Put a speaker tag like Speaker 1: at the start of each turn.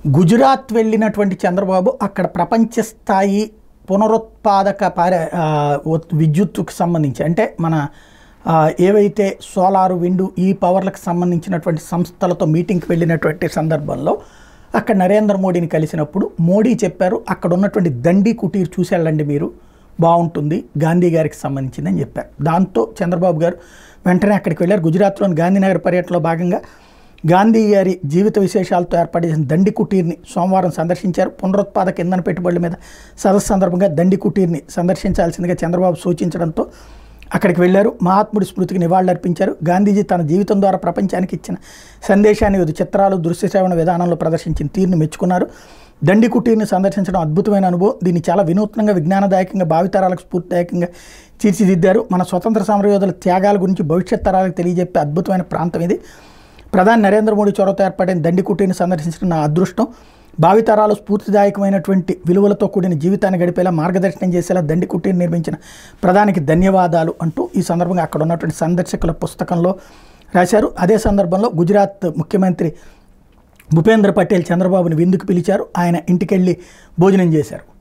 Speaker 1: గుజరాత్ వెళ్ళినటువంటి చంద్రబాబు అక్కడ ప్రపంచ స్థాయి పునరుత్పాదక విద్యుత్తుకు సంబంధించి అంటే మన ఏవైతే సోలారు విండు ఈ పవర్లకు సంబంధించినటువంటి సంస్థలతో మీటింగ్కి వెళ్ళినటువంటి సందర్భంలో అక్కడ నరేంద్ర మోడీని కలిసినప్పుడు మోడీ చెప్పారు, అక్కడ ఉన్నటువంటి దండి కుటీర్ చూసి వెళ్ళండి మీరు, బాగుంటుంది, గాంధీ గారికి సంబంధించిందని చెప్పారు. దాంతో చంద్రబాబు గారు వెంటనే అక్కడికి వెళ్ళారు. గుజరాత్లోని గాంధీనగర్ పర్యటనలో భాగంగా గాంధీ గారి జీవిత విశేషాలతో ఏర్పాటు చేసిన దండి కుటీర్ని సోమవారం సందర్శించారు. పునరుత్పాదక ఇంధన పెట్టుబడుల మీద సదస్సు సందర్భంగా దండి కుటీర్ని సందర్శించాల్సిందిగా చంద్రబాబు సూచించడంతో అక్కడికి వెళ్లారు. మహాత్ముడి స్మృతికి నివాళులర్పించారు. గాంధీజీ తన జీవితం ద్వారా ప్రపంచానికి ఇచ్చిన సందేశాన్ని వివిధ చిత్రాలు, దృశ్య శ్రవణ విధానంలో ప్రదర్శించిన తీరును మెచ్చుకున్నారు. దండి కుటీర్ని సందర్శించడం అద్భుతమైన అనుభవం. దీన్ని చాలా వినూత్నంగా, విజ్ఞానదాయకంగా, భావితరాలకు స్ఫూర్తిదాయకంగా తీర్చిదిద్దారు. మన స్వతంత్ర సమరయోధుల త్యాగాల గురించి భవిష్యత్ తరాలకు తెలియజెప్పే అద్భుతమైన ప్రాంతం ఇది. ప్రధాని నరేంద్ర మోడీ చొరవతో ఏర్పడిన దండి కుటీర్ని సందర్శించిన నా అదృష్టం. భావితరాలు స్ఫూర్తిదాయకమైనటువంటి విలువలతో కూడిన జీవితాన్ని గడిపేలా మార్గదర్శనం చేసేలా దండి కుటీర్ని నిర్మించిన ప్రధానికి ధన్యవాదాలు అంటూ ఈ సందర్భంగా అక్కడ ఉన్నటువంటి సందర్శకుల పుస్తకంలో రాశారు. అదే సందర్భంలో గుజరాత్ ముఖ్యమంత్రి భూపేంద్ర పటేల్ చంద్రబాబుని విందుకు పిలిచారు. ఆయన ఇంటికెళ్ళి భోజనం చేశారు.